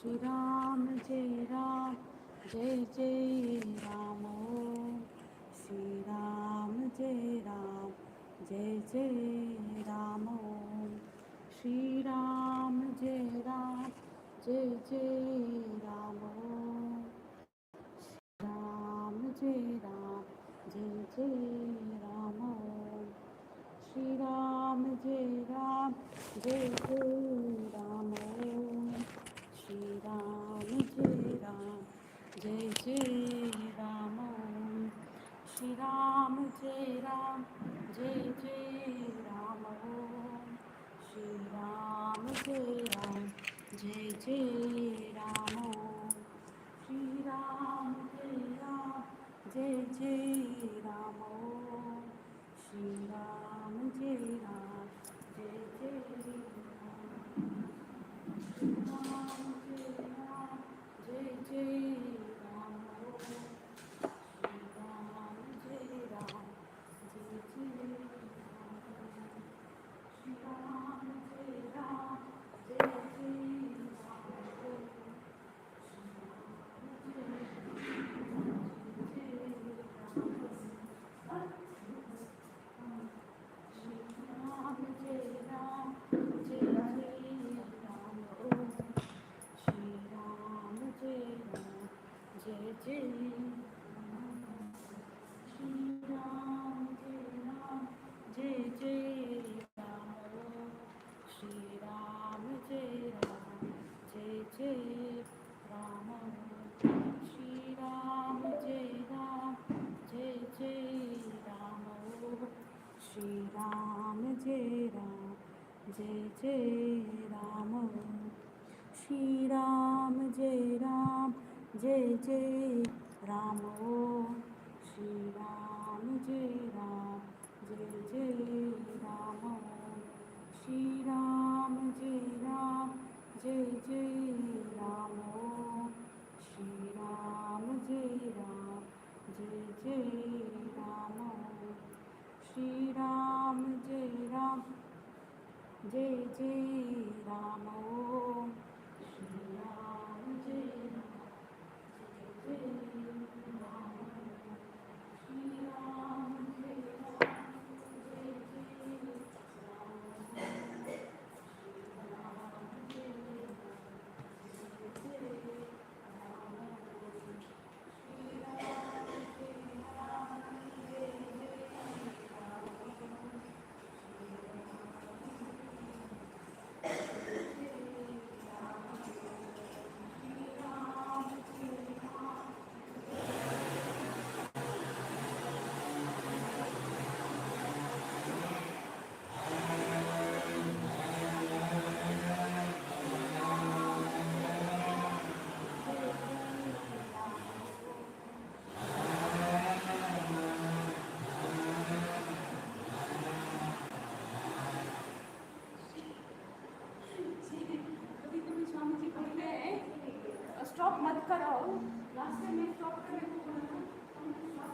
श्री राम जय राम जय जय राम ओम श्री राम जय राम जय जय राम ओम श्री राम जय राम जय जय राम ओम राम जय राम जय जय राम ओम श्री राम जय राम जय जय राम ओम श्री राम जय राम जय जय राम ओम श्री राम जय राम जय जय राम ओम श्री राम जय राम जय जय राम ओम श्री राम जय राम जय जय राम ओम श्री राम जय राम जय जय राम जय राम जय जय राम ओम श्री राम जय राम जय जय श्री राम जय राम जय जय राम ओम जय जय श्री राम जय राम जय जय राम श्री राम जय राम जय जय राम श्री राम जय राम जय जय राम श्री राम जय राम जय जय राम श्री राम जय राम जय जय राम श्री राम जय राम जय जय राम श्री राम जय राम जय जय राम श्री राम जय राम जय जय राम श्री राम जय राम जय जय राम श्री राम जय राम जय जय राम श्री राम जय राम जय जय राम श्री राम जय राम जय जय राम श्री राम जय राम जय जय स्टॉप मत करो रास्ते में स्टॉप करने को बोला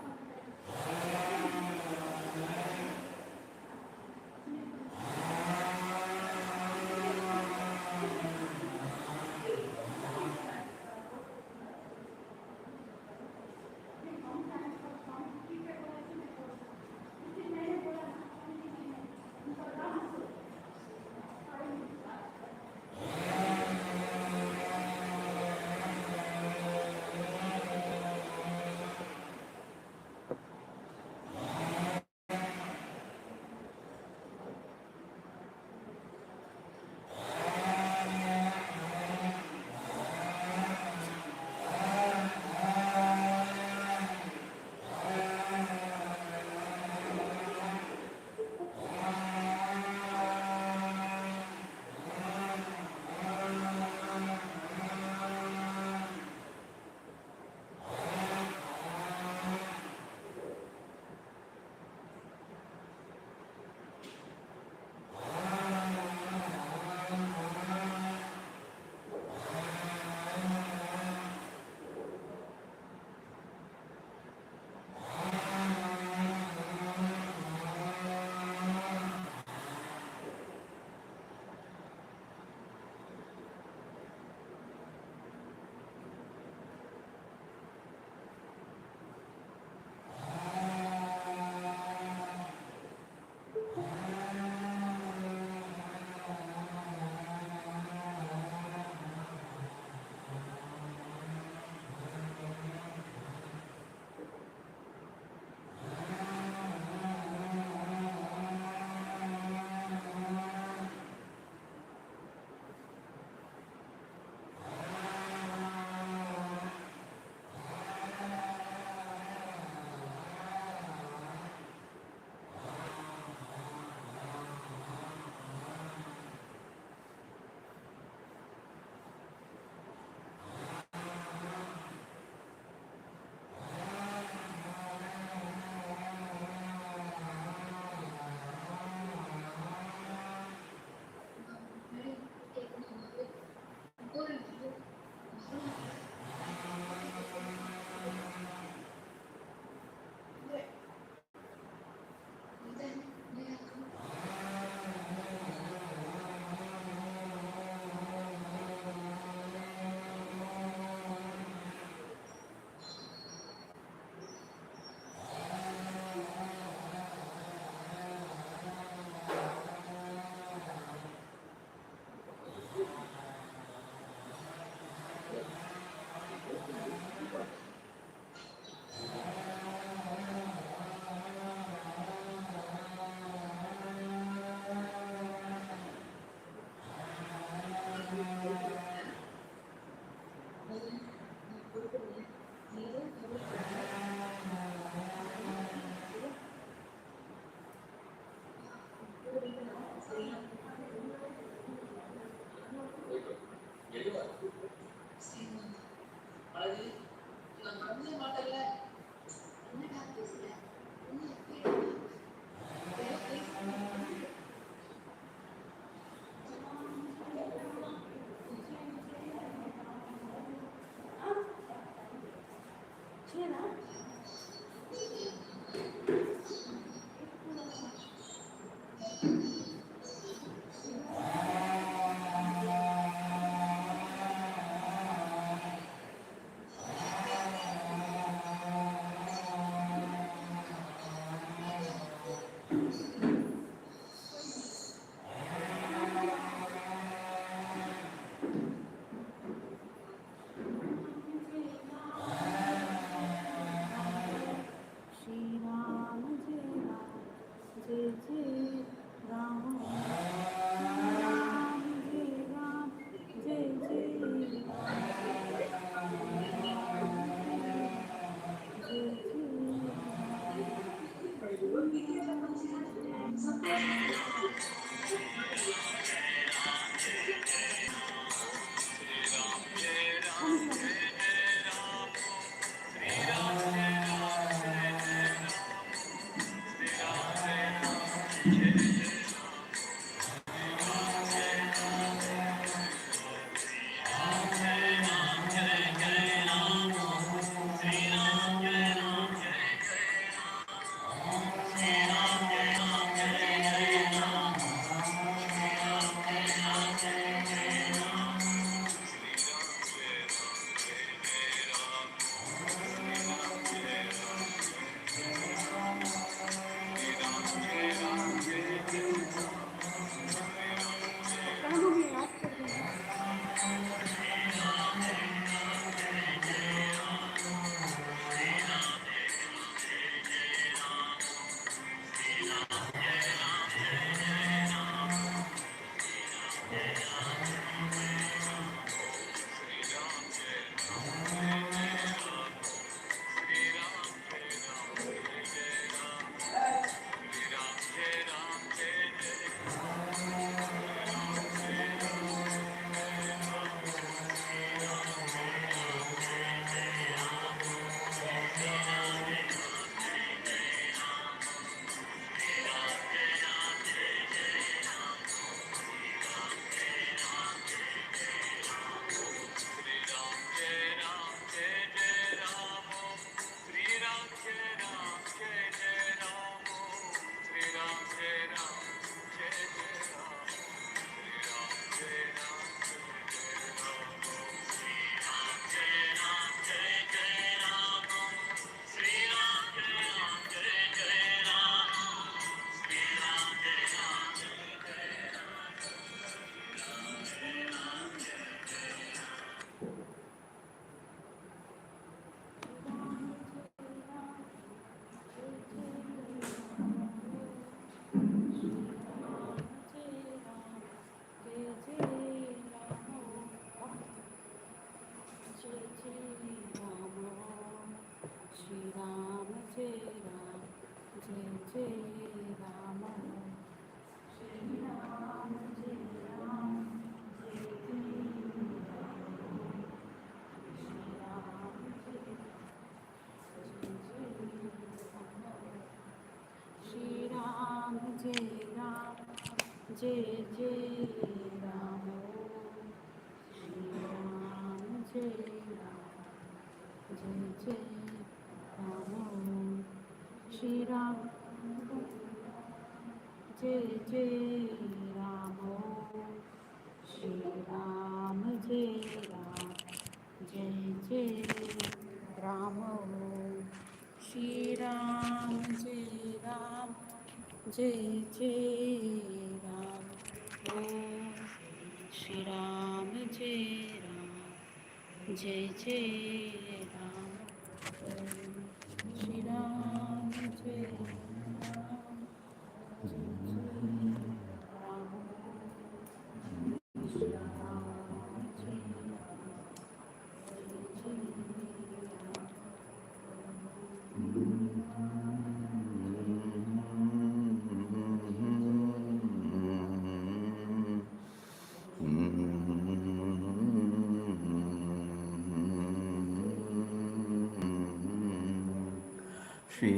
Shri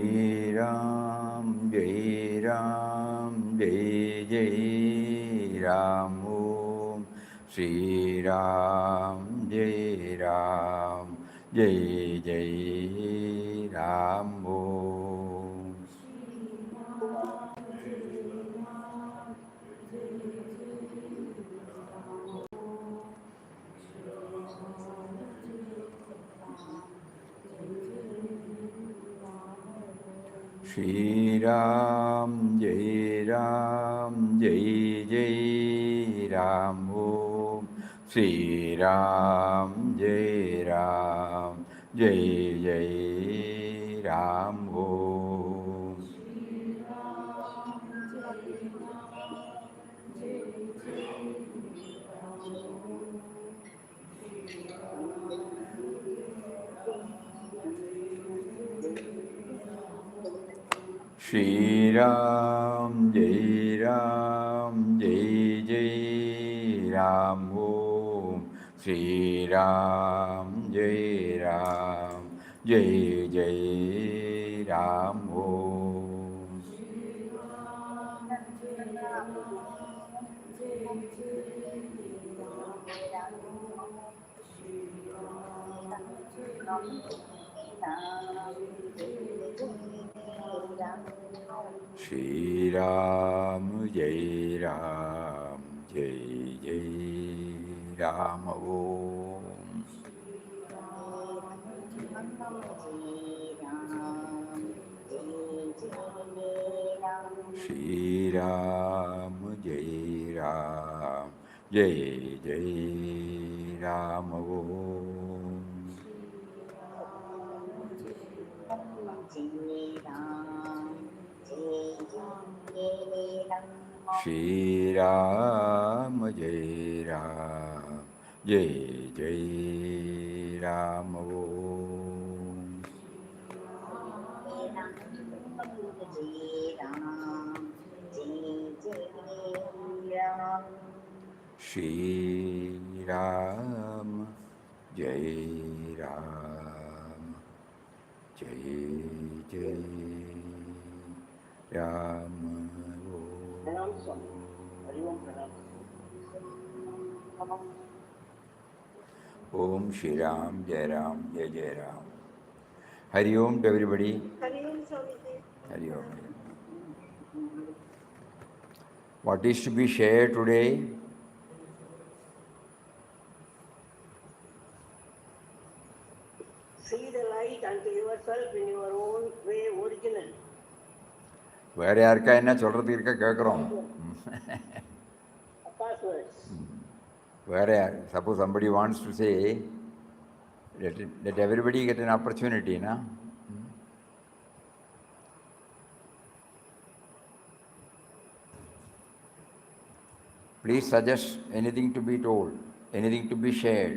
Ram, Jai Ram, Jai Jai Ram Om. Shri Ram, Jai Ram, Jai Jai Ram Om. Shri Ram, Jai Ram, Jai Jai Ram Om. Shri Ram, Jai Ram, Jai Jai Ram Om. Shri Ram, Jai Ram, Jai Jai Ram Om. Shri Ram, Jai Ram, Jai Jai Ram Om. Shri Ram, Jai Ram, Jai Jai Ram Om. Shri Ram, Jai Ram, Jai Jai Ram Om. Shri Ram, Jai Ram, Jai Jai Ram Om. Shri Ram, Jai Ram, Jai Jai Ram Om. Shri Ram, Jai Ram, Jai Jai Ram. Hari Om to everybody. Hari Om, Swamiji. Hari Om. What is to be shared today? See the light unto yourself in your own way, original. வேற யாருக்கா என்ன சொல்றதுக்கு இருக்க கேட்குறோம். Passwords. வேற யார்? Suppose somebody wants to say, let everybody get an opportunity, na? Please suggest anything to be told, anything to be shared.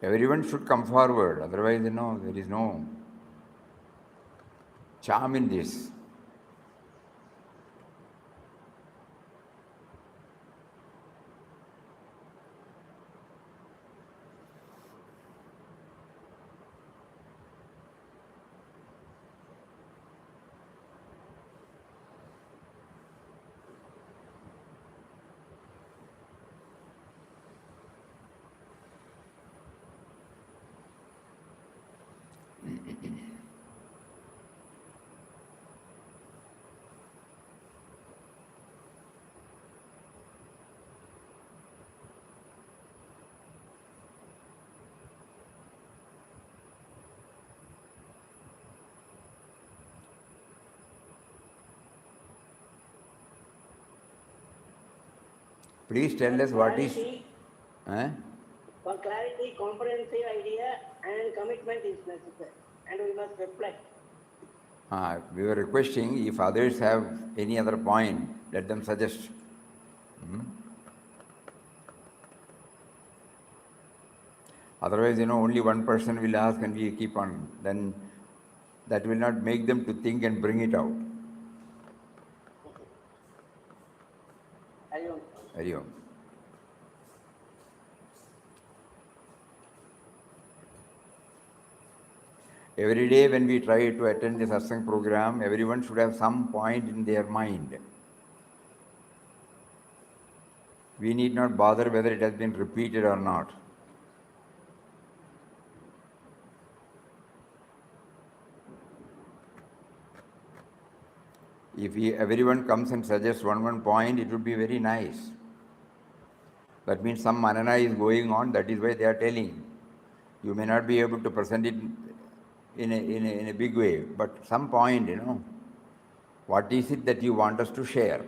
Everyone should come forward, otherwise, there is no charm in this. Please tell us what is. For clarity, comprehensive idea and commitment is necessary, and we must reflect. We were requesting if others have any other point, let them suggest. Otherwise, only one person will ask and we keep on. Then that will not make them to think and bring it out. Hari Om. Every day when we try to attend the Satsang program, everyone should have some point in their mind. We need not bother whether it has been repeated or not. If everyone comes and suggests one point, it would be very nice. That means some manana is going on, that is why they are telling. You may not be able to present it in a big way, but some point, what is it that you want us to share?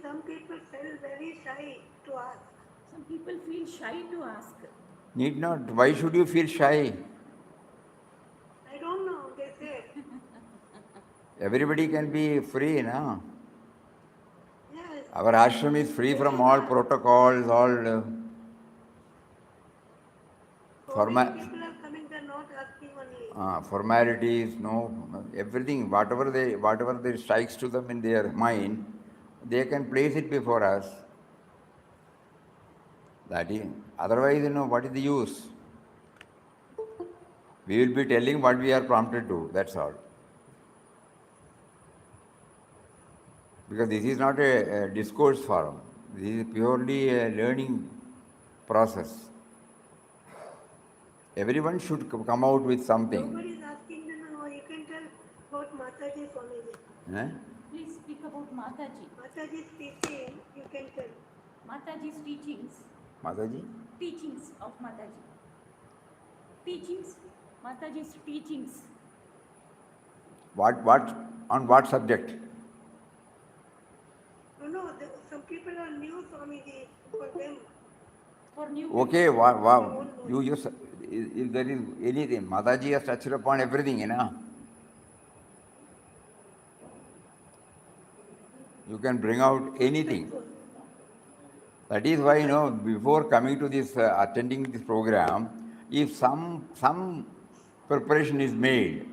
Some people feel very shy to ask. Some people feel shy to ask. Need not. Why should you feel shy? I don't know, they say. Everybody can be free, no? Yes. Our ashram is free from all protocols, all People are coming, they're not asking only. Formalities, no, everything, whatever they strikes to them in their mind, they can place it before us. That is, otherwise, what is the use? We will be telling what we are prompted to, that's all. Because this is not a discourse forum. This is purely a learning process. Everyone should come out with something. Nobody is asking them, you can tell about Mataji Swamiji. Please speak about Mataji. Mataji's teaching, you can tell. Mataji's teachings. Mataji? Teachings of Mataji. Teachings. Mataji's teachings. On what subject? No, some people are new Swamiji for them. For new. Okay, wow. If there is anything, Mataji has touched upon everything, You can bring out anything. That is why, before coming to this, attending this program, if some preparation is made,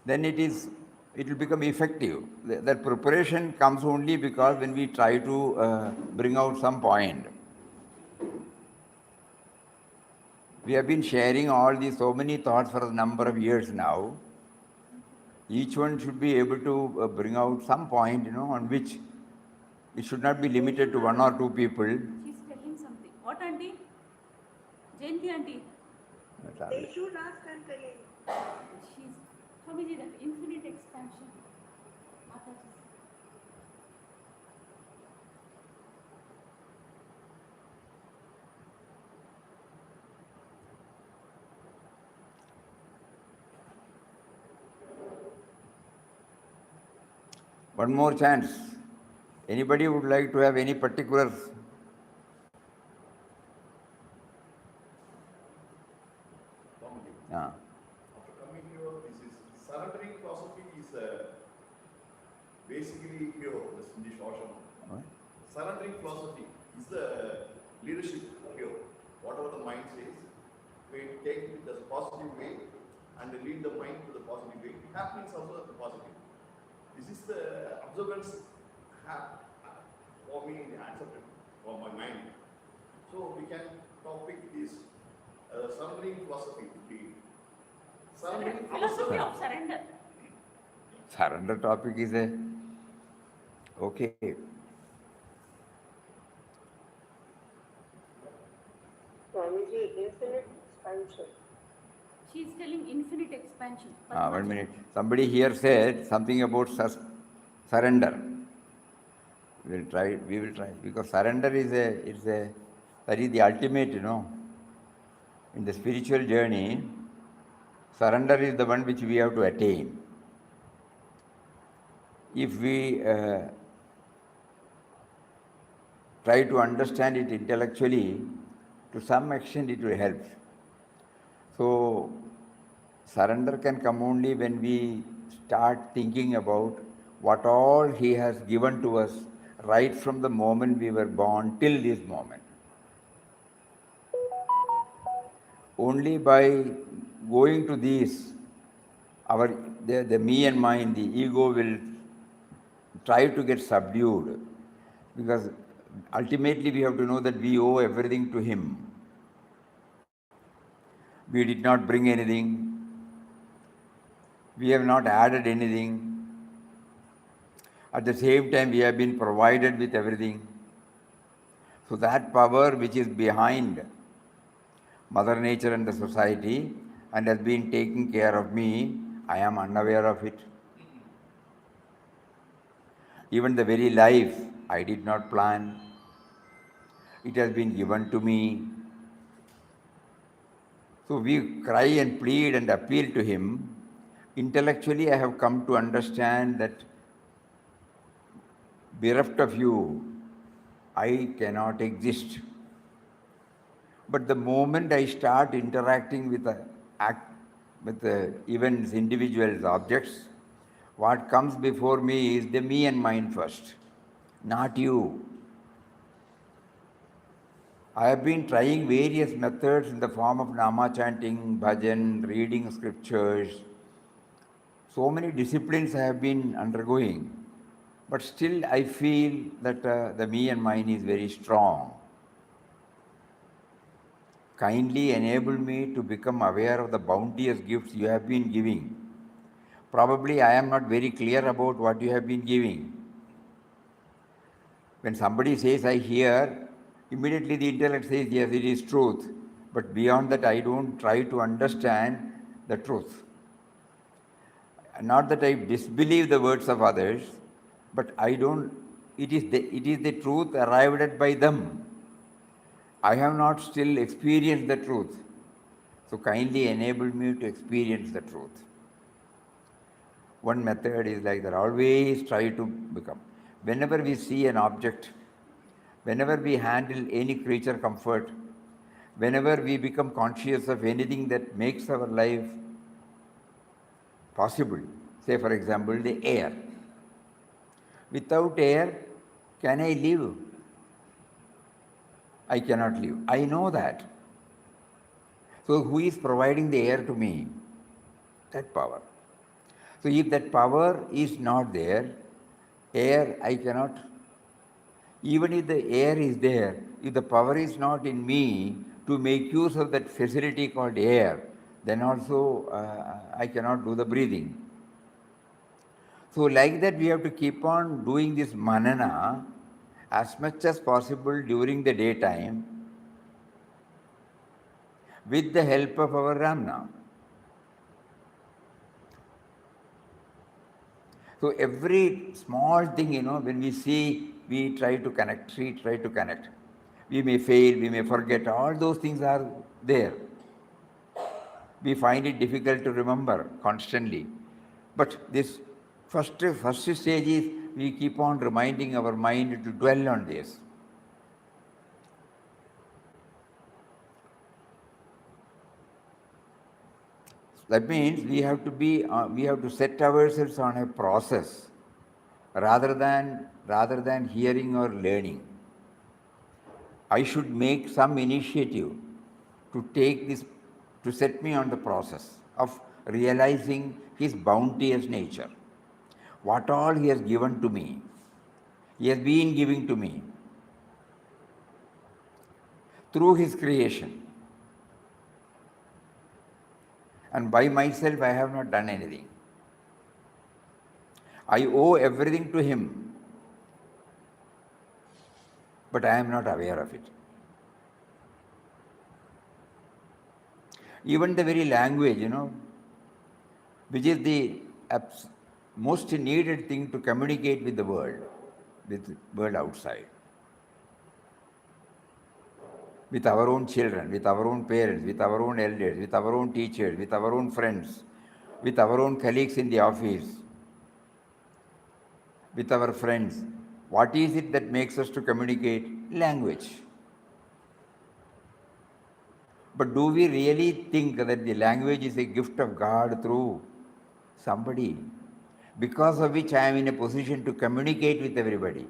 then it will become effective. That preparation comes only because when we try to bring out some point. We have been sharing all these so many thoughts for a number of years now. Each one should be able to bring out some point, on which it should not be limited to one or two people. She's telling something. What, auntie? Jayanti auntie. They should ask and telling. She's Swamiji, that infinite expansion. Mataji. One more chance. Anybody would like to have any particulars? After coming here, this is surrendering philosophy is basically here, in this ashram. Surrendering philosophy is the leadership here. Whatever the mind says, we take it as a positive way and lead the mind to the positive way. It happens also as the positive. This is the observance for me accepted for my mind. So we can topic is surrendering philosophy. Philosophy of surrender. Surrender topic is okay. Swamiji, infinite expansion. She is telling infinite expansion. 1 minute. Somebody here said something about surrender. We will try. Because surrender that is the ultimate, In the spiritual journey, surrender is the one which we have to attain. if we try to understand it intellectually, to some extent it will help. So, surrender can come only when we start thinking about what all He has given to us right from the moment we were born till this moment. Only by going to these, the me and mine, the ego will try to get subdued, because ultimately we have to know that we owe everything to Him. We did not bring anything, we have not added anything. At the same time, we have been provided with everything. So that power which is behind Mother Nature and the society and has been taking care of me, I am unaware of it. Even the very life I did not plan. It has been given to me. So we cry and plead and appeal to Him. Intellectually, I have come to understand that bereft of you, I cannot exist. But the moment I start interacting with the events, individuals, objects, what comes before me is the me and mine first, not you. I have been trying various methods in the form of nama chanting, bhajan, reading scriptures. So many disciplines I have been undergoing. But still I feel that the me and mine is very strong. Kindly enable me to become aware of the bounteous gifts you have been giving. Probably I am not very clear about what you have been giving. When somebody says, I hear, immediately the intellect says, yes, it is truth. But beyond that, I don't try to understand the truth. Not that I disbelieve the words of others, but it is the truth arrived at by them. I have not still experienced the truth. So kindly enable me to experience the truth. One method is like that, always try to become. Whenever we see an object, whenever we handle any creature comfort, whenever we become conscious of anything that makes our life possible, say for example the air. Without air, can I live? I cannot live. I know that. So who is providing the air to me? That power. So if that power is not there, air I cannot. Even if the air is there, if the power is not in me to make use of that facility called air, then also I cannot do the breathing. So like that we have to keep on doing this manana as much as possible during the daytime with the help of our Ramna. So every small thing, when we see, we try to connect. We may fail, we may forget, all those things are there. We find it difficult to remember constantly. But this first stage is we keep on reminding our mind to dwell on this. That means we have to set ourselves on a process rather than hearing or learning. I should make some initiative to set me on the process of realizing His bounteous nature. What all He has given to me, He has been giving to me through His creation. And by myself, I have not done anything. I owe everything to Him, but I am not aware of it. Even the very language, which is the most needed thing to communicate with the world outside, with our own children, with our own parents, with our own elders, with our own teachers, with our own friends, with our own colleagues in the office. with our friends. What is it that makes us to communicate? Language. But do we really think that the language is a gift of God through somebody, because of which I am in a position to communicate with everybody?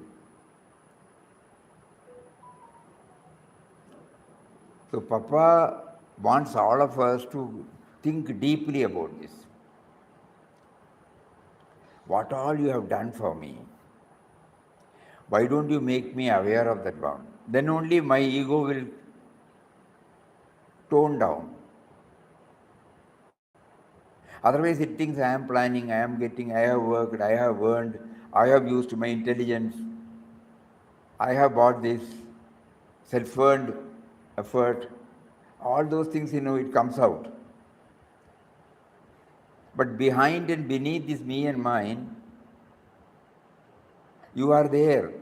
So Papa wants all of us to think deeply about this. What all you have done for me. Why don't you make me aware of that bound? Then only my ego will tone down. Otherwise it thinks I am planning, I am getting, I have worked, I have earned, I have used my intelligence, I have bought this, self-earned effort. All those things, it comes out. But behind and beneath this me and mine, you are there.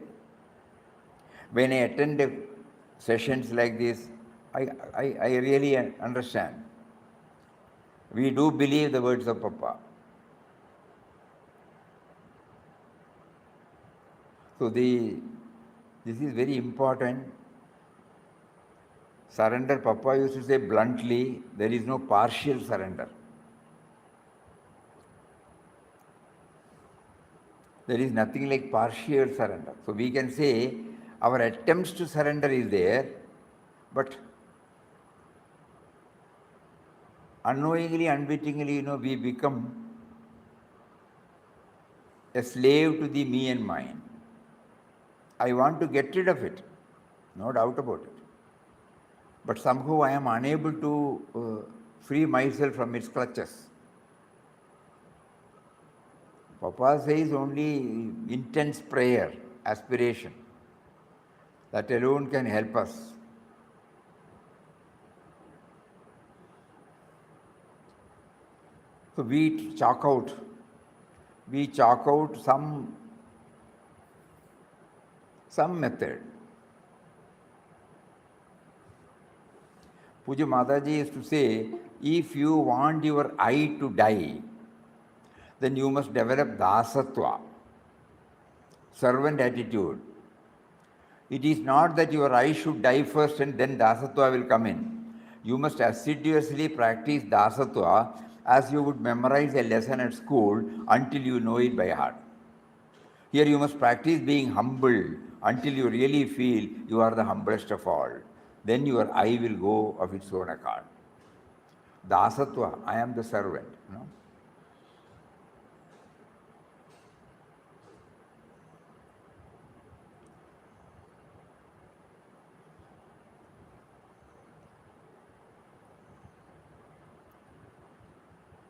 When I attend sessions like this, I really understand. We do believe the words of Papa. So this is very important. Surrender, Papa used to say bluntly, there is no partial surrender. There is nothing like partial surrender. So we can say our attempts to surrender is there, but unknowingly, unwittingly, we become a slave to the me and mine. I want to get rid of it, no doubt about it. But somehow I am unable to free myself from its clutches. Papa says only intense prayer, aspiration. That alone can help us. So we chalk out some method. Puja Mataji used to say, if you want your I to die, then you must develop Dasatva, servant attitude. It is not that your I should die first and then Dasatva will come in. You must assiduously practice Dasatva as you would memorize a lesson at school until you know it by heart. Here you must practice being humble until you really feel you are the humblest of all. Then your I will go of its own accord. Dasatva, I am the servant.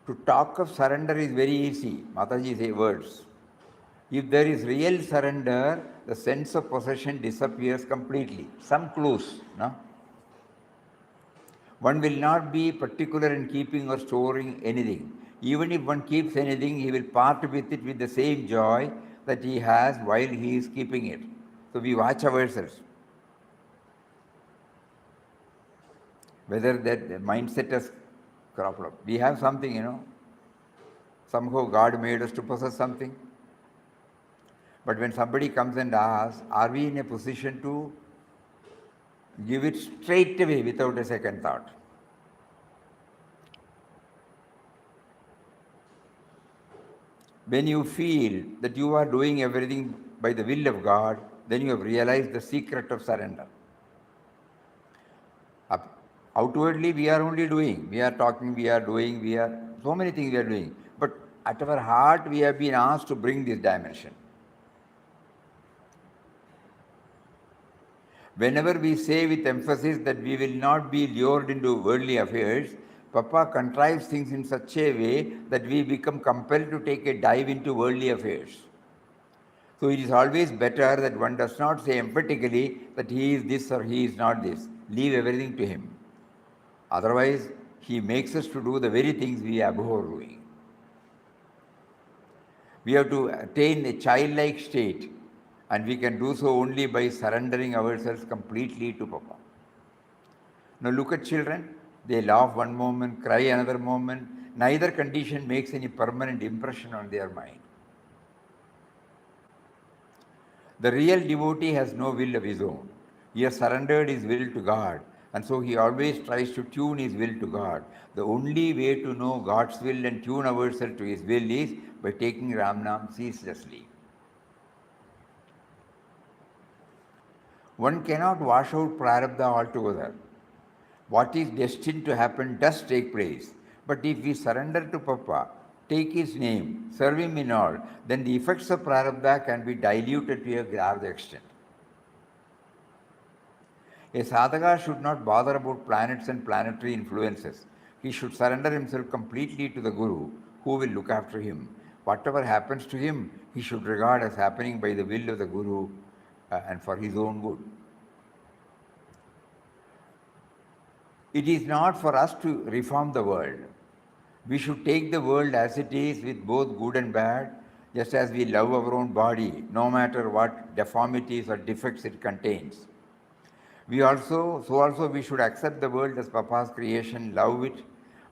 To talk of surrender is very easy. Mataji say words. If there is real surrender, the sense of possession disappears completely. Some clues, no? One will not be particular in keeping or storing anything. Even if one keeps anything, he will part with it with the same joy that he has while he is keeping it. So we watch ourselves. Whether that mindset has cropped up. We have something, Somehow God made us to possess something. But when somebody comes and asks, are we in a position to give it straight away without a second thought? When you feel that you are doing everything by the will of God, then you have realized the secret of surrender. Outwardly, we are only doing. We are talking, we are doing, so many things we are doing. But at our heart, we have been asked to bring this dimension. Whenever we say with emphasis that we will not be lured into worldly affairs, Papa contrives things in such a way that we become compelled to take a dive into worldly affairs. So it is always better that one does not say emphatically that he is this or he is not this. Leave everything to him. Otherwise, he makes us to do the very things we abhor doing. We have to attain a childlike state, and we can do so only by surrendering ourselves completely to Papa. Now look at children. They laugh one moment, cry another moment. Neither condition makes any permanent impression on their mind. The real devotee has no will of his own. He has surrendered his will to God, and so he always tries to tune his will to God. The only way to know God's will and tune ourselves to his will is by taking Ramnam ceaselessly. One cannot wash out prarabdha altogether. What is destined to happen does take place. But if we surrender to Papa, take his name, serve him in all, then the effects of prarabdha can be diluted to a large extent. A sadhaka should not bother about planets and planetary influences. He should surrender himself completely to the Guru, who will look after him. Whatever happens to him, he should regard as happening by the will of the Guru and for his own good. It is not for us to reform the world. We should take the world as it is with both good and bad, just as we love our own body, no matter what deformities or defects it contains. We should accept the world as Papa's creation, love it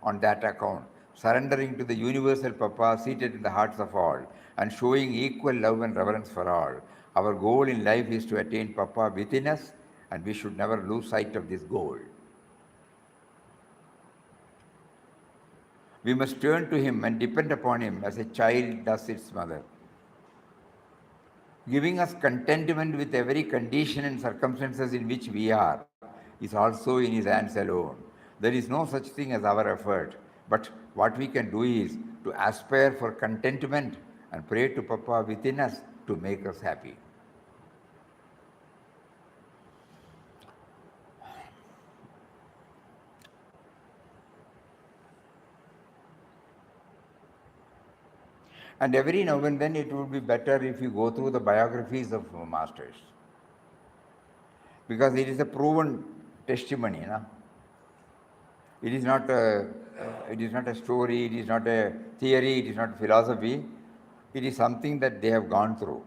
on that account, surrendering to the universal Papa seated in the hearts of all, and showing equal love and reverence for all. Our goal in life is to attain Papa within us, and we should never lose sight of this goal. We must turn to him and depend upon him as a child does its mother. Giving us contentment with every condition and circumstances in which we are is also in his hands alone. There is no such thing as our effort, but what we can do is to aspire for contentment and pray to Papa within us to make us happy. And every now and then it would be better if you go through the biographies of masters, because it is a proven testimony. It is not a story, it is not a theory, it is not philosophy. It is something that they have gone through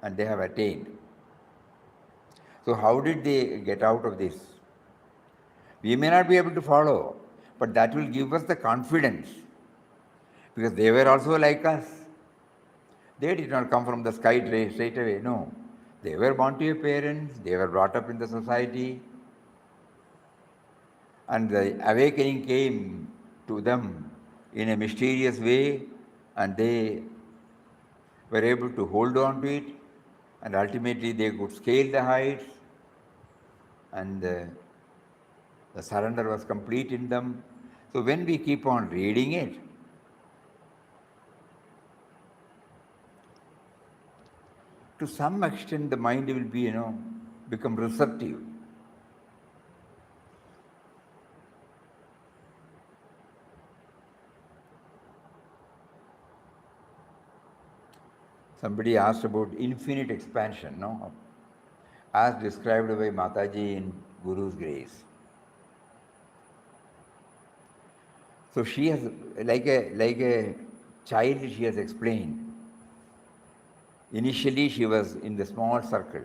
and they have attained. So how did they get out of this? We may not be able to follow, but that will give us the confidence, because they were also like us. They did not come from the sky straight away, no. They were born to your parents, they were brought up in the society, and the awakening came to them in a mysterious way, and they were able to hold on to it, and ultimately they could scale the heights, and the surrender was complete in them. So when we keep on reading it, to some extent the mind will be, become receptive. Somebody asked about infinite expansion, as described by Mataji in Guru's Grace. So she has, like a child, she has explained. Initially she was in the small circle,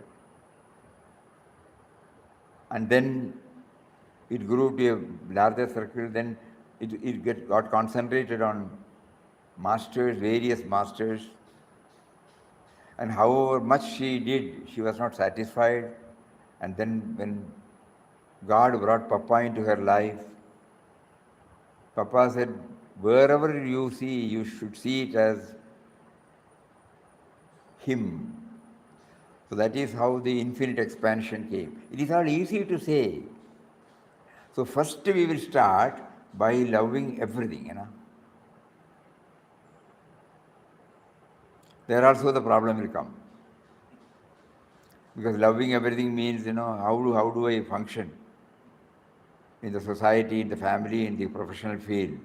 and then it grew to a larger circle, then it got concentrated on masters, various masters, and however much she did, she was not satisfied. And then when God brought Papa into her life, Papa said, wherever you see, you should see it as him. So that is how the infinite expansion came. It is not easy to say. So first we will start by loving everything, There also the problem will come. Because loving everything means, how do I function in the society, in the family, in the professional field?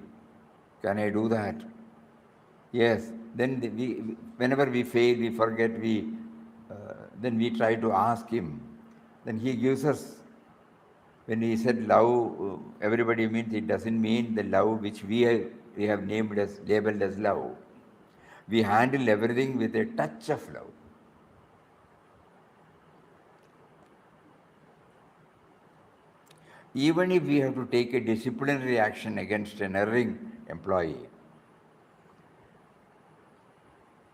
Can I do that? Yes. Then whenever we fail, we forget, then we try to ask him. Then he gives us, when he said love, everybody means, it doesn't mean the love which we have labeled as love. We handle everything with a touch of love. Even if we have to take a disciplinary action against an erring employee,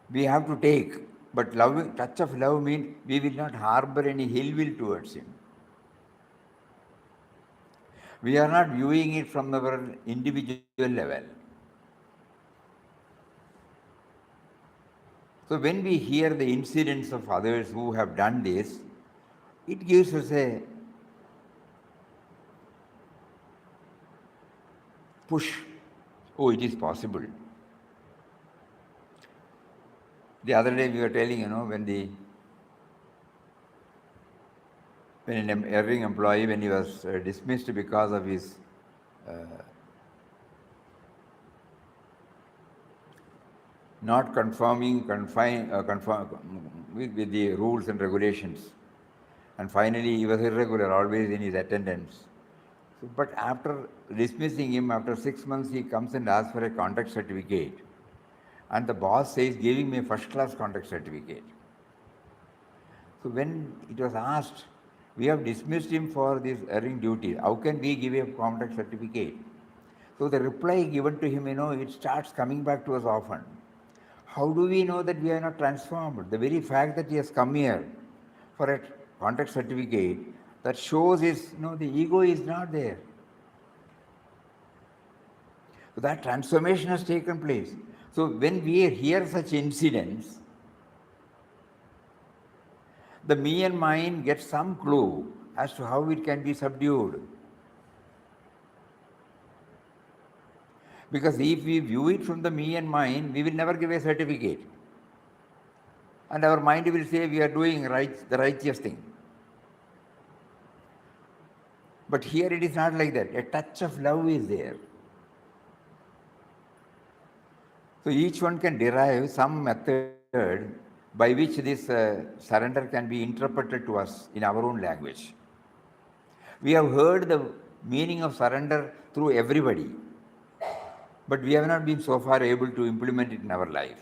we have to take, But love, touch of love means we will not harbor any ill will towards him. We are not viewing it from our individual level. So when we hear the incidents of others who have done this, it gives us a push. Oh, it is possible. The other day we were telling, when an erring employee, when he was dismissed because of his not conforming with the rules and regulations, and finally he was irregular always in his attendance. So, but after dismissing him, after 6 months, he comes and asks for a contact certificate. And the boss says, giving me a first-class contact certificate. So when it was asked, we have dismissed him for this erring duty, how can we give a contact certificate? So the reply given to him, it starts coming back to us often. How do we know that we are not transformed? The very fact that he has come here for a contact certificate, that shows is, the ego is not there. So that transformation has taken place. So when we hear such incidents, the me and mine gets some clue as to how it can be subdued. Because if we view it from the me and mine, we will never give a certificate. And our mind will say we are doing the righteous thing. But here it is not like that. A touch of love is there. So each one can derive some method by which this surrender can be interpreted to us in our own language. We have heard the meaning of surrender through everybody, but we have not been so far able to implement it in our life.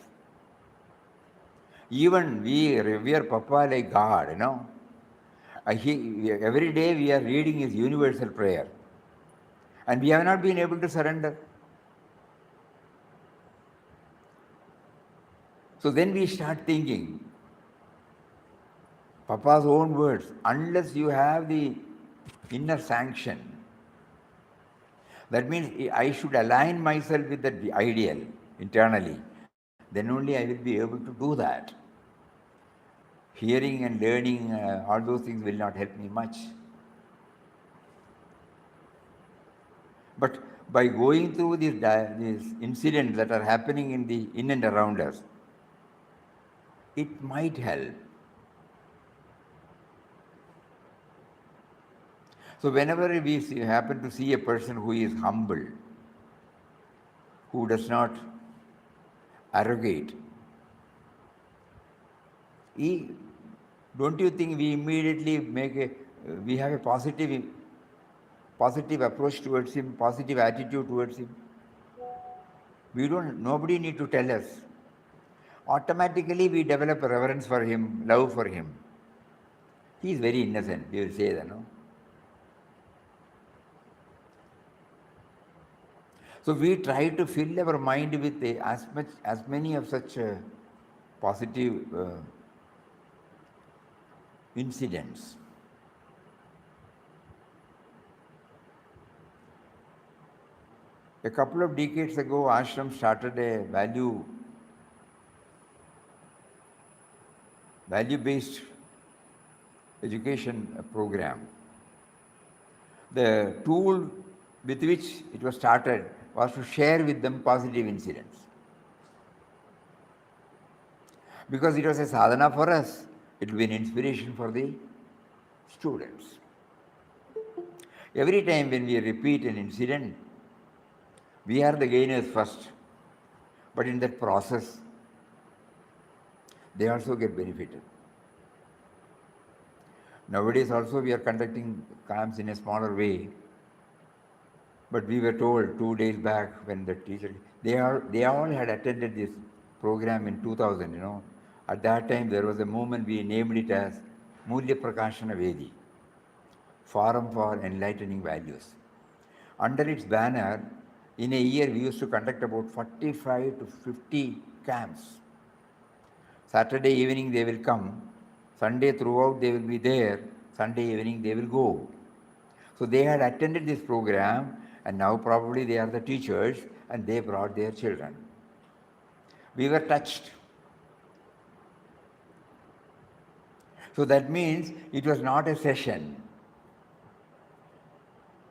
Even we revere Papa like God, every day we are reading his universal prayer, and we have not been able to surrender. So then we start thinking, Papa's own words, unless you have the inner sanction, that means I should align myself with the ideal internally, then only I will be able to do that. Hearing and learning, all those things will not help me much. But by going through these incidents that are happening in and around us, it might help. So whenever we happen to see a person who is humble, who does not arrogate, don't you think we immediately we have a positive approach towards him, positive attitude towards him? Nobody need to tell us. Automatically we develop a reverence for him, love for him. He is very innocent, we will say that, no? So we try to fill our mind with as many of such positive incidents. A couple of decades ago, Ashram started a value-based education program. The tool with which it was started was to share with them positive incidents. Because it was a sadhana for us, it will be an inspiration for the students. Every time when we repeat an incident, we are the gainers first, but in that process, they also get benefited. Nowadays also we are conducting camps in a smaller way, but we were told 2 days back when the teacher, they all had attended this program in 2000, At that time there was a movement, we named it as Mulya Prakashana Vedi, Forum for Enlightening Values. Under its banner, in a year we used to conduct about 45 to 50 camps. Saturday evening they will come, Sunday throughout they will be there, Sunday evening they will go. So they had attended this program and now probably they are the teachers and they brought their children. We were touched. So that means it was not a session.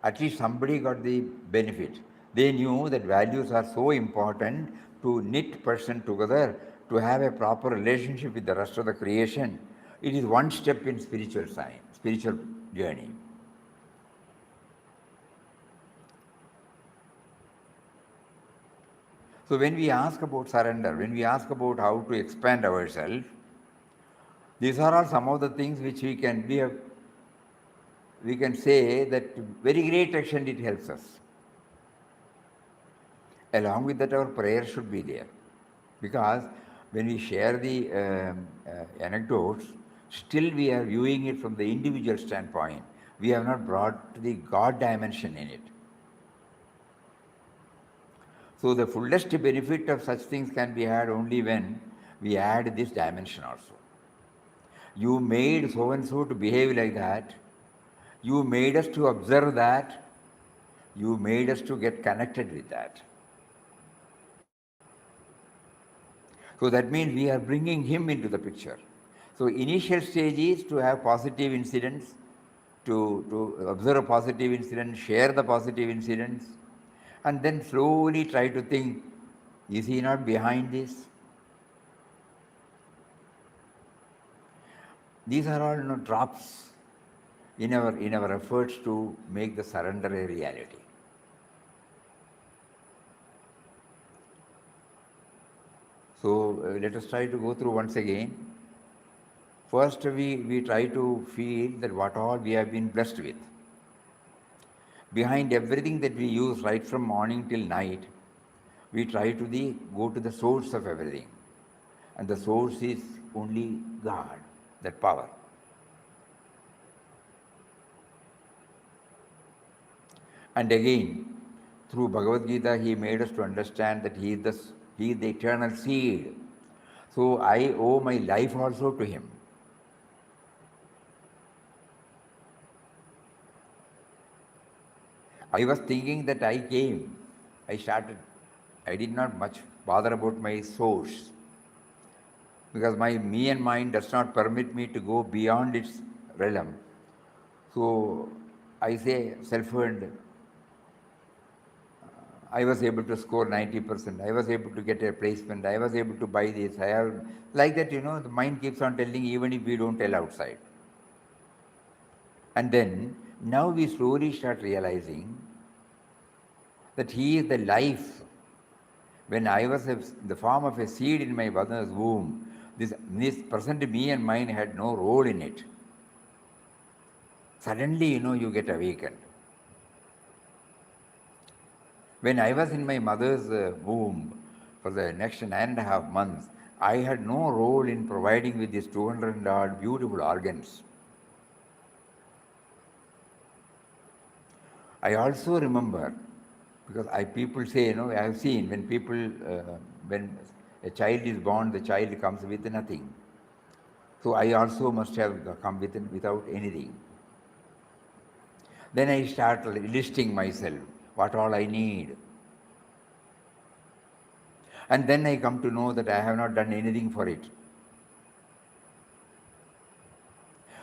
At least somebody got the benefit. They knew that values are so important to knit person together, to have a proper relationship with the rest of the creation. It is one step in spiritual science, spiritual journey. So when we ask about surrender, when we ask about how to expand ourselves, these are all some of the things which we can say that to very great extent it helps us. Along with that, our prayer should be there. Because when we share the anecdotes, still we are viewing it from the individual standpoint. We have not brought the God dimension in it. So the fullest benefit of such things can be had only when we add this dimension also. You made so and so to behave like that. You made us to observe that. You made us to get connected with that. So that means we are bringing him into the picture. So initial stage is to have positive incidents, to observe a positive incident, share the positive incidents, and then slowly try to think, is he not behind this? These are all drops in our efforts to make the surrender a reality. So let us try to go through once again. First, we try to feel that what all we have been blessed with. Behind everything that we use right from morning till night, we try to go to the source of everything. And the source is only God, that power. And again, through Bhagavad Gita, he made us to understand that he is the eternal seed. So I owe my life also to him. I was thinking that I did not much bother about my source, because me and mind does not permit me to go beyond its realm. So I say self-earned. I was able to score 90%. I was able to get a placement. I was able to buy this. Like that, the mind keeps on telling even if we don't tell outside. And then, now we slowly start realizing that he is the life. When I was in the form of a seed in my mother's womb, this present me and mine had no role in it. Suddenly, you get awakened. When I was in my mother's womb for the next 9.5 months, I had no role in providing with these 200 odd beautiful organs. I also remember, because people say, I have seen when a child is born, the child comes with nothing. So I also must have come without anything. Then I start listing myself, what all I need. And then I come to know that I have not done anything for it.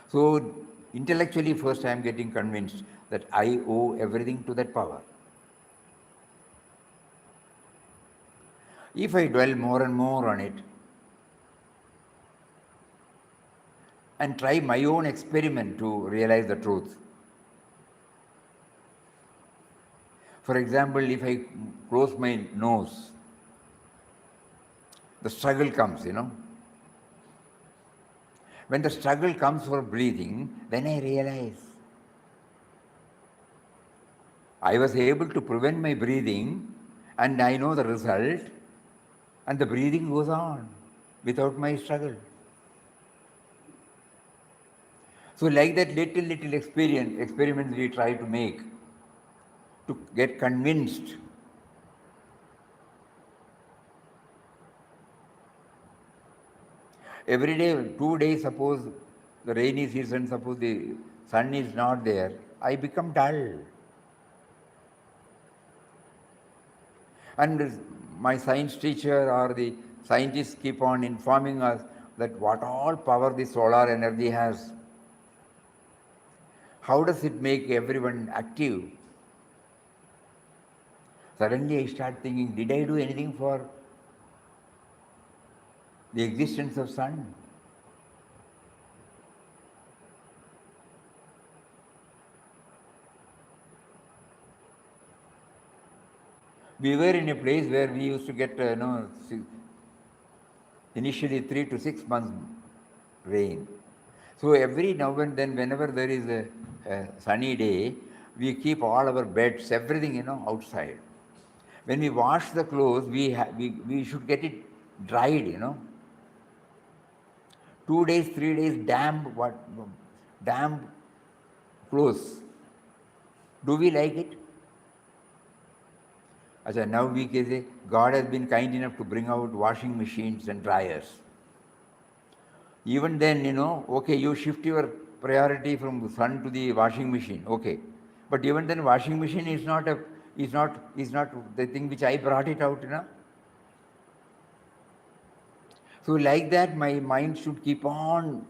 So intellectually first I am getting convinced that I owe everything to that power. If I dwell more and more on it and try my own experiment to realize the truth. For example, if I close my nose, the struggle comes, When the struggle comes for breathing, then I realize I was able to prevent my breathing and I know the result, and the breathing goes on without my struggle. So like that little experiments we try to make to get convinced. Every day, 2 days, suppose the rainy season, suppose the sun is not there, I become dull. And my science teacher or the scientists keep on informing us that what all power the solar energy has. How does it make everyone active? Suddenly I start thinking, did I do anything for the existence of sun? We were in a place where we used to get, initially 3 to 6 months rain. So every now and then, whenever there is a sunny day, we keep all our beds, everything, outside. When we wash the clothes, we should get it dried, 2 days, 3 days, damp clothes. Do we like it? Achha, now we can say God has been kind enough to bring out washing machines and dryers. Even then, okay, you shift your priority from the sun to the washing machine, okay. But even then, washing machine is not the thing which I brought it out, So like that, my mind should keep on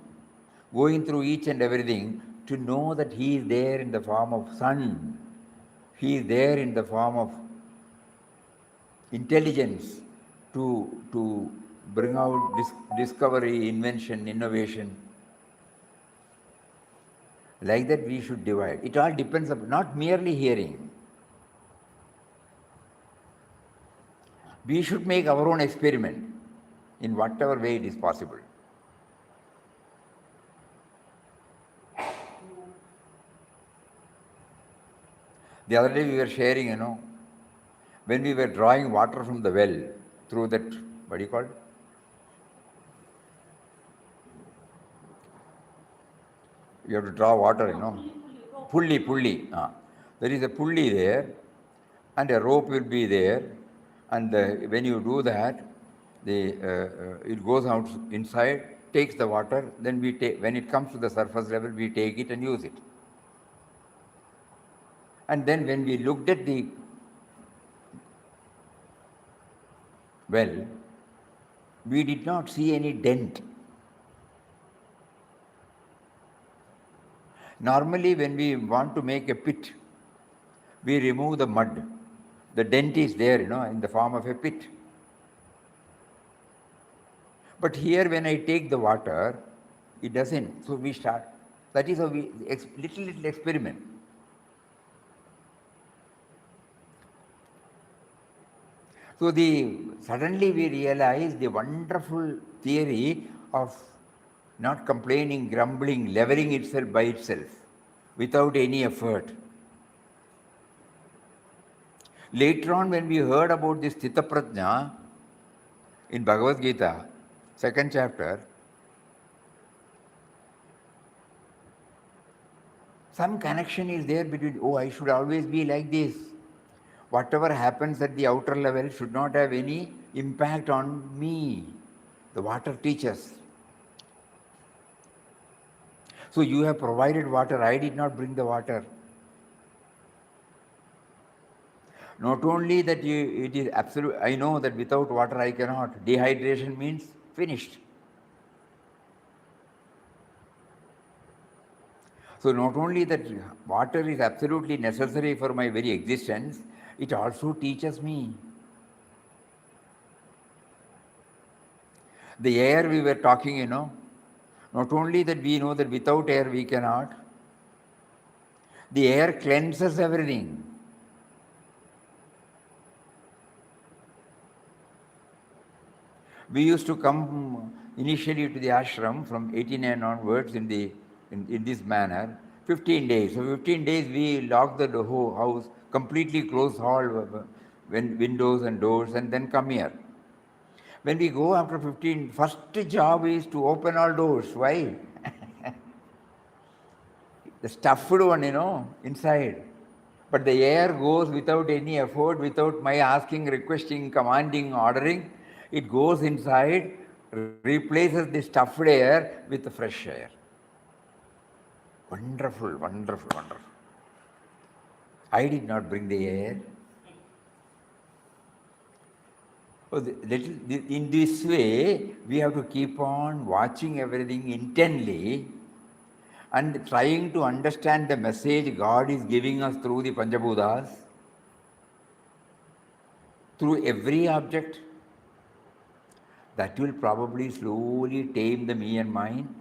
going through each and everything to know that He is there in the form of sun. He is there in the form of intelligence to bring out discovery, invention, innovation. Like that we should divide. It all depends on not merely hearing. We should make our own experiment in whatever way it is possible. The other day we were sharing, when we were drawing water from the well through that, what do you call it? You have to draw water, Pulley. There is a pulley there, and a rope will be there, and when you do that, it goes out inside, takes the water, then when it comes to the surface level, we take it and use it. And then when we looked at the well, we did not see any dent. Normally, when we want to make a pit, we remove the mud. The dent is there, in the form of a pit. But here, when I take the water, it doesn't. So we start. That is how we little experiment. So suddenly we realize the wonderful theory of not complaining, grumbling, leveling itself by itself, without any effort. Later on, when we heard about this Sthita Prajna in Bhagavad Gita, 2nd chapter, some connection is there between, I should always be like this. Whatever happens at the outer level should not have any impact on me. The water teaches. So you have provided water, I did not bring the water. Not only that it is absolute, I know that without water I cannot. Dehydration means finished. So not only that water is absolutely necessary for my very existence, it also teaches me. The air we were talking, not only that we know that without air we cannot, the air cleanses everything. We used to come initially to the ashram from 89 onwards in this manner, 15 days. So 15 days we lock the whole house, completely close all windows and doors, and then come here. When we go after 15, first job is to open all doors. Why? The stuffed one, inside. But the air goes without any effort, without my asking, requesting, commanding, ordering. It goes inside, replaces the stuffed air with the fresh air. Wonderful, wonderful, wonderful. I did not bring the air. In this way, we have to keep on watching everything intently and trying to understand the message God is giving us through the Panchabhutas, through every object. That will probably slowly tame the me and mine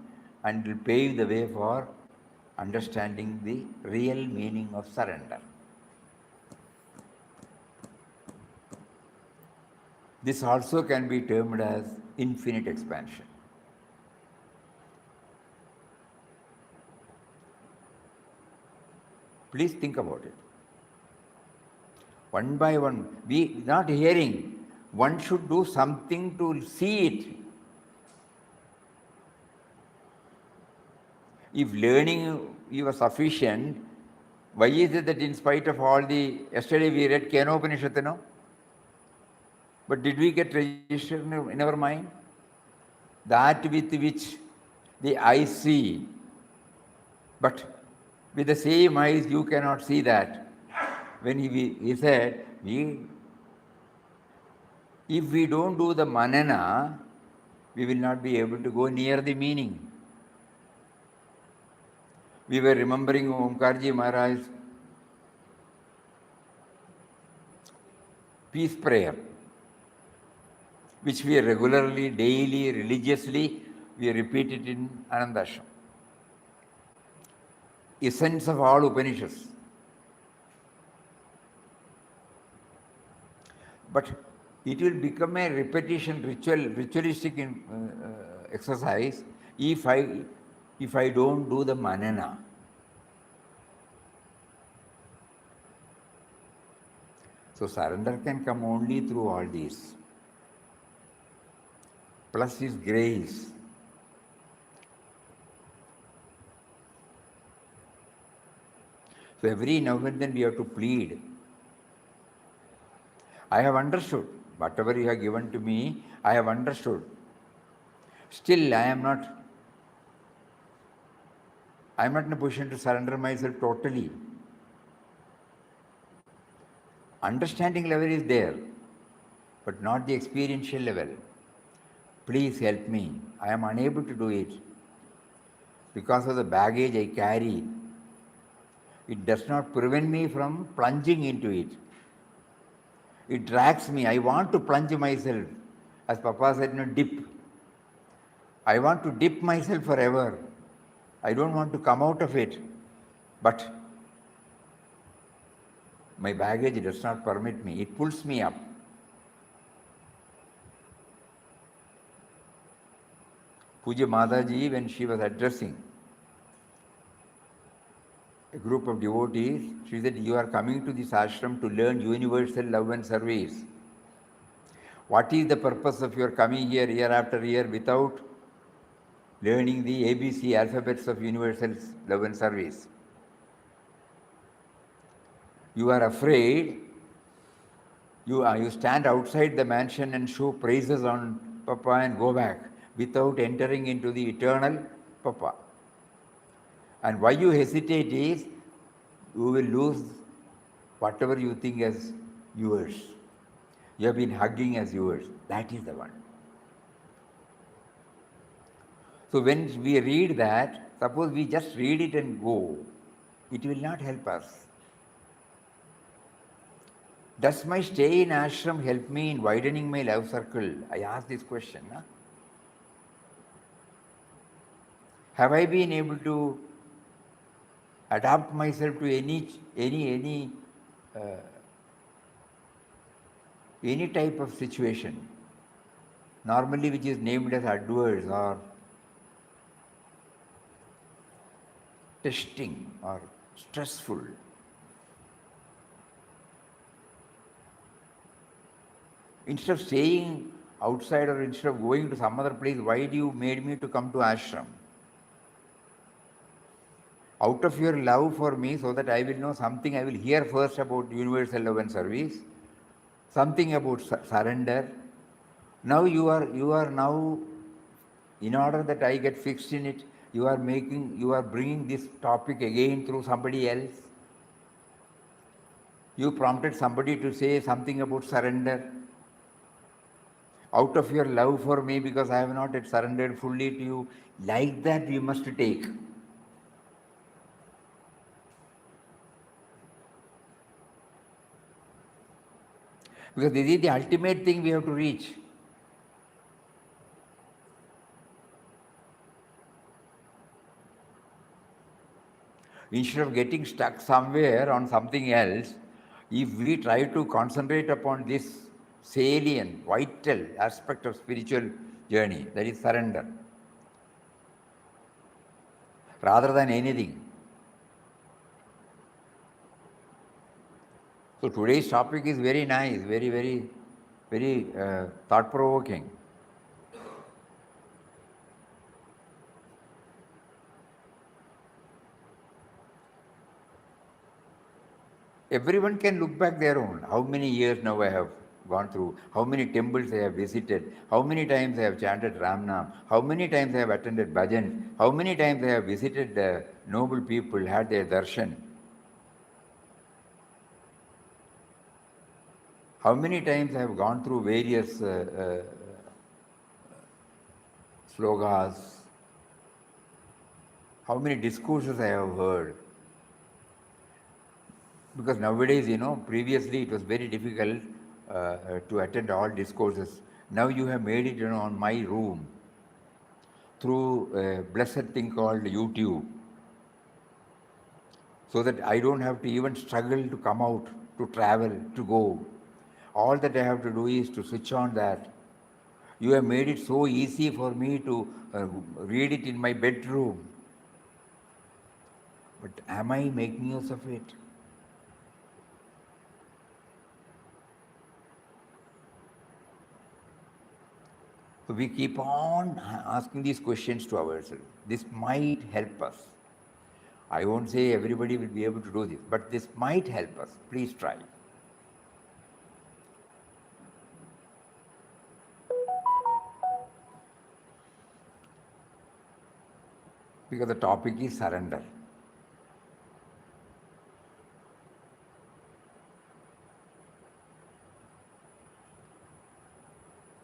and will pave the way for understanding the real meaning of surrender. This also can be termed as infinite expansion. Please think about it. One by one, we not hearing, one should do something to see it. If learning you are sufficient, why is it that in spite of all yesterday we read Kenopanishad, no? But did we get registered in our mind? That with which the eyes see, but with the same eyes you cannot see that. When he said, if we don't do the manana, we will not be able to go near the meaning. We were remembering Omkarji Maharaj's peace prayer, which we regularly, daily, religiously, we repeat it in Anandashram. Essence of all Upanishads. But it will become a repetition, ritualistic exercise if I don't do the manana. So surrender can come only through all these. Plus His grace. So every now and then we have to plead. I have understood. Whatever you have given to me, I have understood. Still, I am not in a position to surrender myself totally. Understanding level is there, but not the experiential level. Please help me. I am unable to do it because of the baggage I carry. It does not prevent me from plunging into it. It drags me. I want to plunge myself. As Papa said, dip. I want to dip myself forever. I don't want to come out of it. But my baggage does not permit me. It pulls me up. Puja Mataji, when she was addressing a group of devotees, she said, you are coming to this ashram to learn universal love and service. What is the purpose of your coming here year after year without learning the ABC alphabets of universal love and service? You are afraid, you stand outside the mansion and show praises on Papa and go back without entering into the eternal Papa. And why you hesitate is, you will lose whatever you think as yours. You have been hugging as yours. That is the one. So when we read that, suppose we just read it and go, it will not help us. Does my stay in ashram help me in widening my love circle? I ask this question. Huh? Have I been able to adapt myself to any type of situation, normally which is named as adverse or testing or stressful? Instead of staying outside or instead of going to some other place, why do you made me to come to ashram? Out of your love for me, so that I will know something, I will hear first about universal love and service, something about surrender. Now you are now In order that I get fixed in it, you are bringing this topic again through somebody else. You prompted somebody to say something about surrender. Out of your love for me, because I have not yet surrendered fully to you, like that you must take. Because this is the ultimate thing we have to reach. Instead of getting stuck somewhere on something else, if we try to concentrate upon this salient, vital aspect of spiritual journey, that is surrender, rather than anything. So today's topic is very nice, very thought-provoking. Everyone can look back their own. How many years now I have gone through, how many temples I have visited, how many times I have chanted Ramnam, how many times I have attended bhajan, how many times I have visited noble people, had their darshan. How many times I have gone through various slogas, how many discourses I have heard. Because nowadays, previously it was very difficult to attend all discourses. Now you have made it, on my room through a blessed thing called YouTube, so that I don't have to even struggle to come out, to travel, to go. All that I have to do is to switch on that. You have made it so easy for me to read it in my bedroom. But am I making use of it? So we keep on asking these questions to ourselves. This might help us. I won't say everybody will be able to do this, but this might help us. Please try. Because the topic is surrender.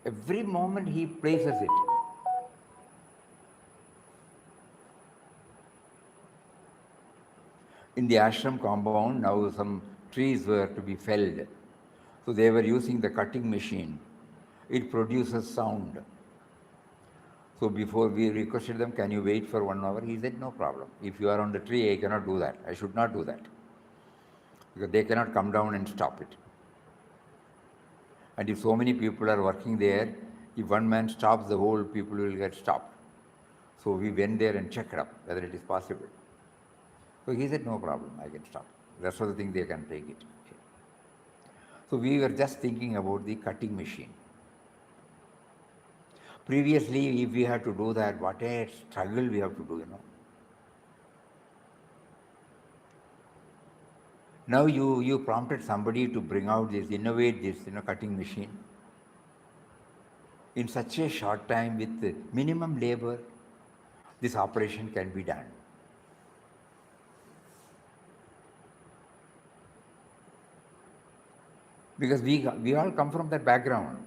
Every moment he places it. In the ashram compound, now some trees were to be felled. So they were using the cutting machine. It produces sound. So before we requested them, can you wait for 1 hour? He said, no problem. If you are on the tree, I cannot do that. I should not do that. Because they cannot come down and stop it. And if so many people are working there, if one man stops, the whole people will get stopped. So we went there and checked up whether it is possible. So he said, no problem, I can stop. That's the thing, they can take it. Okay. So we were just thinking about the cutting machine. Previously, if we had to do that, what a struggle we have to do, Now you prompted somebody to bring out this, innovate this, cutting machine. In such a short time, with minimum labor, this operation can be done. Because we all come from that background,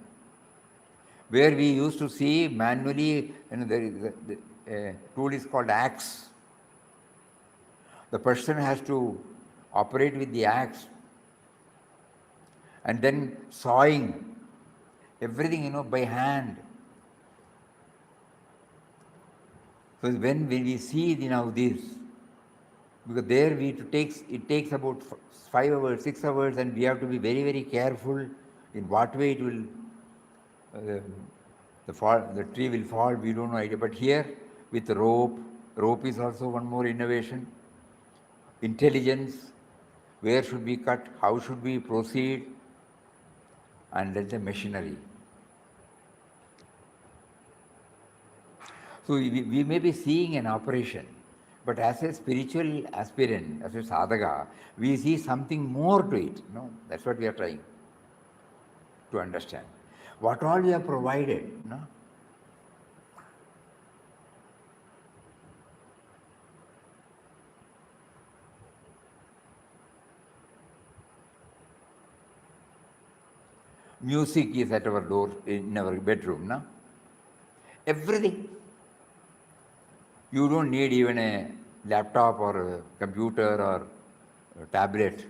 where we used to see manually, the tool is called axe. The person has to operate with the axe, and then sawing everything, by hand. So when we see this, because there it takes about 5 hours, 6 hours, and we have to be very careful in what way it will, the tree will fall, we don't know idea. But here, with rope is also one more innovation. Intelligence, where should we cut, how should we proceed, and then the machinery. So we may be seeing an operation, but as a spiritual aspirant, as a sadhaka, we see something more to it. That's what we are trying to understand. What all we have provided, Music is at our door in our bedroom, no? Everything. You don't need even a laptop or a computer or a tablet.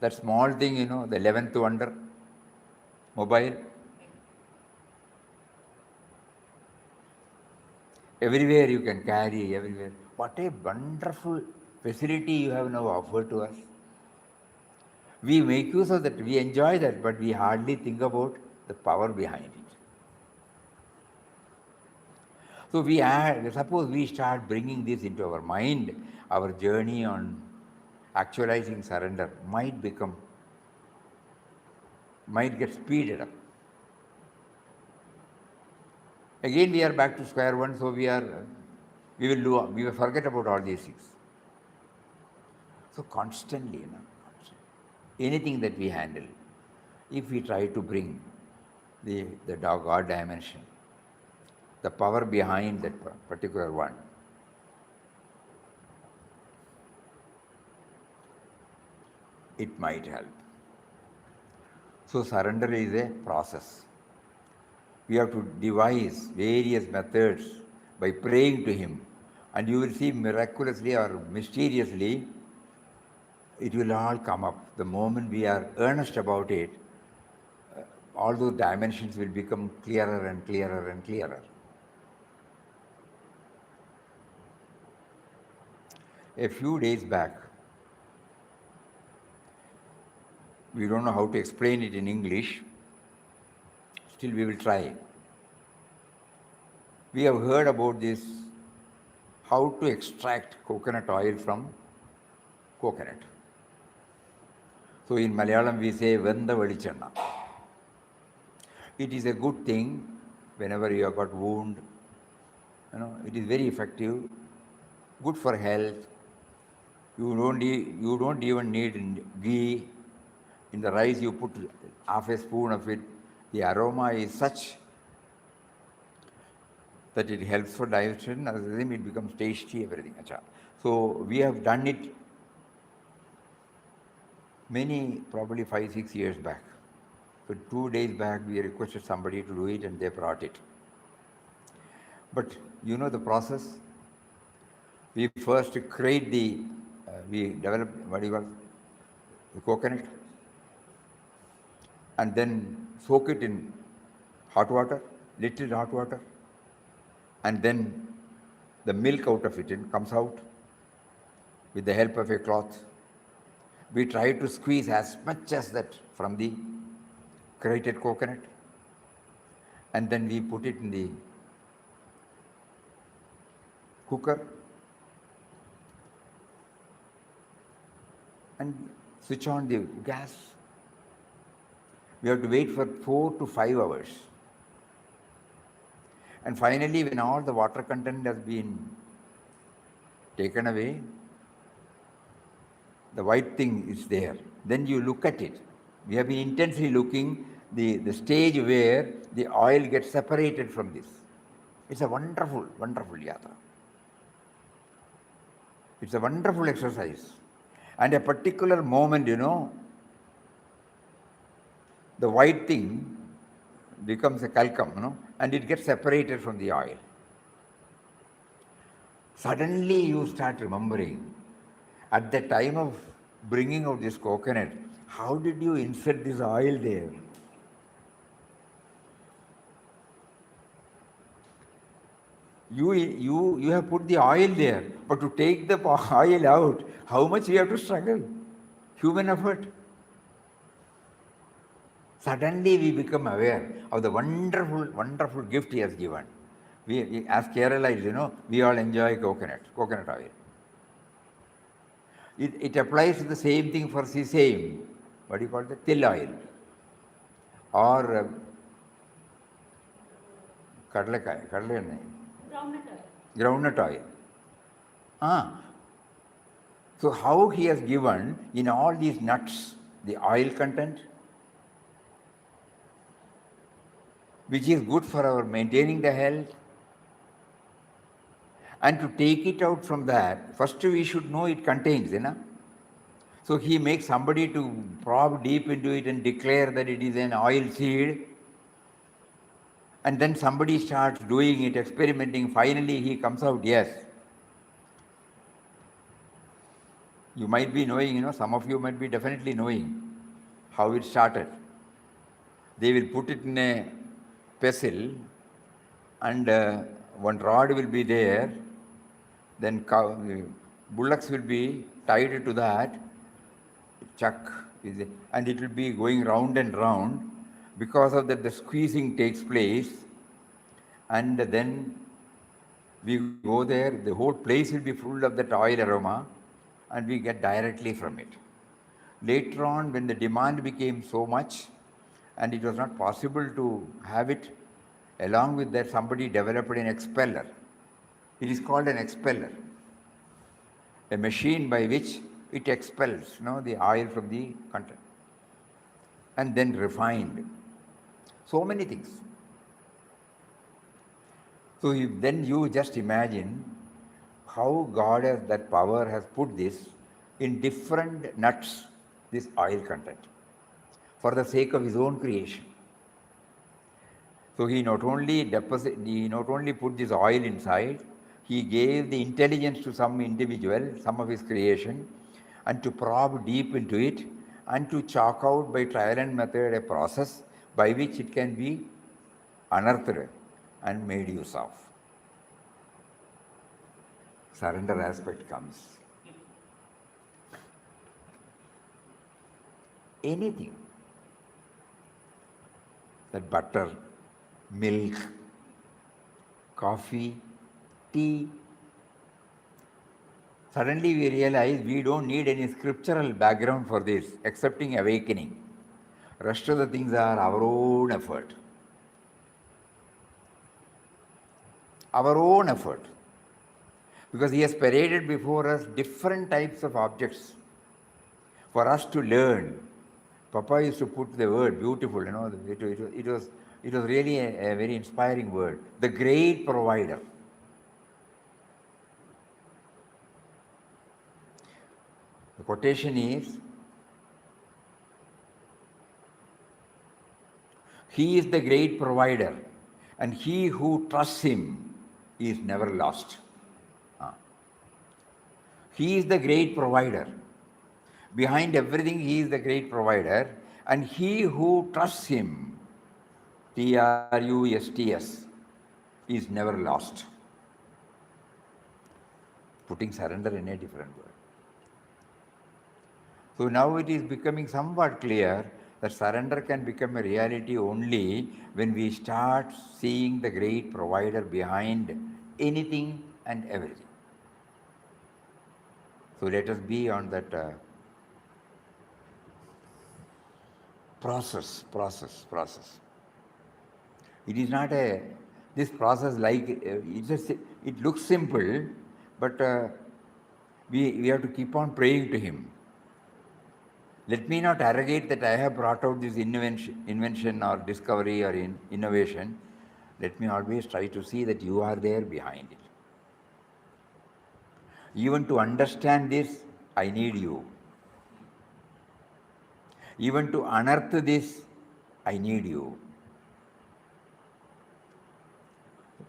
That small thing, the 11th wonder, mobile. Everywhere you can carry, everywhere. What a wonderful facility you have now offered to us. We make use of that, we enjoy that, but we hardly think about the power behind it. So suppose we start bringing this into our mind, our journey on actualizing surrender might get speeded up. Again, we are back to square one, so we will forget about all these things. So constantly, anything that we handle, if we try to bring the God dimension, the power behind that particular one, it might help. So surrender is a process. We have to devise various methods by praying to Him, and you will see miraculously or mysteriously, it will all come up. The moment we are earnest about it, all those dimensions will become clearer and clearer and clearer. A few days back, we don't know how to explain it in English, still we will try. We have heard about this, how to extract coconut oil from coconut. So in Malayalam we say Venda Valichanna. It is a good thing whenever you have got wound. It is very effective, good for health. You don't even need ghee. In the rice you put half a spoon of it. The aroma is such that it helps for digestion, at the same it becomes tasty, everything. So we have done it probably 5-6 years back. So 2 days back we requested somebody to do it and they brought it. But you know the process? We first create we develop, the coconut, and then soak it in hot water, little hot water, and then the milk out of it comes out with the help of a cloth. We try to squeeze as much as that from the grated coconut, and then we put it in the cooker and switch on the gas. We have to wait for 4 to 5 hours. And finally, when all the water content has been taken away, the white thing is there. Then you look at it. We have been intensely looking the stage where the oil gets separated from this. It's a wonderful, wonderful yatra. It's a wonderful exercise. And a particular moment, the white thing becomes a kalkam, and it gets separated from the oil. Suddenly you start remembering, at the time of bringing out this coconut, how did you insert this oil there? You have put the oil there, but to take the oil out, how much you have to struggle? Human effort. Suddenly we become aware of the wonderful, wonderful gift He has given. We as Kerala, we all enjoy coconut oil. It applies the same thing for sesame. What do you call it? Til oil. Or groundnut oil. So how He has given in all these nuts the oil content, which is good for our maintaining the health, and to take it out from that, first we should know it contains, So he makes somebody to probe deep into it and declare that it is an oil seed. And then somebody starts doing it, experimenting. Finally, he comes out, yes. You might be knowing, some of you might be definitely knowing how it started. They will put it in a pestle and one rod will be there. Then bullocks will be tied to that chuck, and it will be going round and round. Because of that, the squeezing takes place, and then we go there, the whole place will be full of that oil aroma, and we get directly from it. Later on, when the demand became so much, and it was not possible to have it, along with that, somebody developed an expeller. It is called an expeller, a machine by which it expels the oil from the content, and then refined. So many things. So then you just imagine how God has that power has put this in different nuts, this oil content, for the sake of his own creation. So he not only put this oil inside, he gave the intelligence to some individual, some of his creation, and to probe deep into it, and to chalk out by trial and method a process by which it can be unearthed and made use of. Surrender aspect comes. Anything. That butter, milk, coffee, tea. Suddenly we realize we don't need any scriptural background for this, excepting awakening. Rest of the things are our own effort. Our own effort. Because he has paraded before us different types of objects for us to learn. Papa used to put the word beautiful, it was really a very inspiring word. The great provider. The quotation is, he is the great provider, and he who trusts him is never lost. He is the great provider. Behind everything, he is the great provider, and he who trusts him, trusts, is never lost. Putting surrender in a different word. So now it is becoming somewhat clear that surrender can become a reality only when we start seeing the great provider behind anything and everything. So let us be on that process. It is not this process it looks simple, but we have to keep on praying to him. Let me not arrogate that I have brought out this invention or discovery or innovation. Let me always try to see that you are there behind it. Even to understand this, I need you. Even to unearth this, I need you.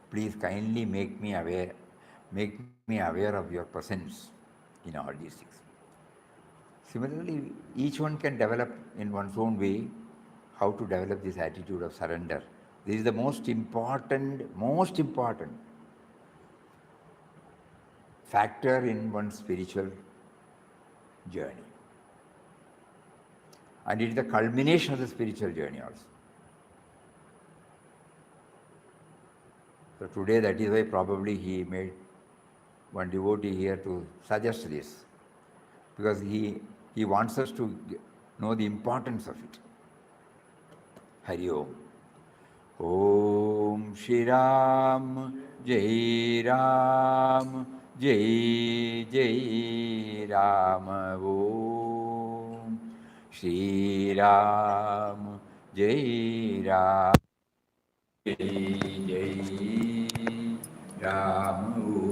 Please kindly make me aware of your presence in all these things. Similarly, each one can develop in one's own way how to develop this attitude of surrender. This is the most important factor in one's spiritual journey. And it is the culmination of the spiritual journey also. So today, that is why probably he made one devotee here to suggest this, because he wants us to know the importance of it. Hari Om. Om Shri Ram, Jai Ram, Jai Jai Ram. Om Shri Ram, Jai Ram, Jai Jai Ram. Om.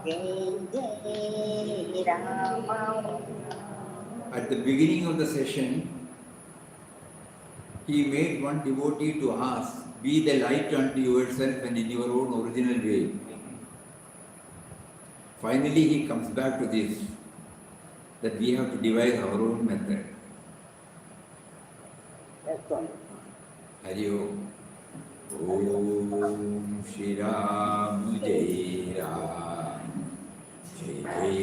Jai Rama. At the beginning of the session, he made one devotee to ask, be the light unto yourself and in your own original way. Finally, he comes back to this, that we have to devise our own method. That's all. Hari Om. Om Shri Ram Jai Ram Jai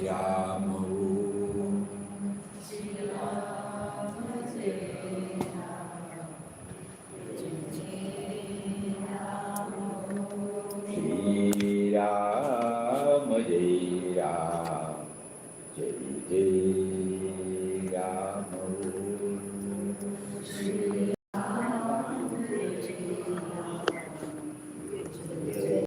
Ram Om Shri Ram Jai Ram Jai Jai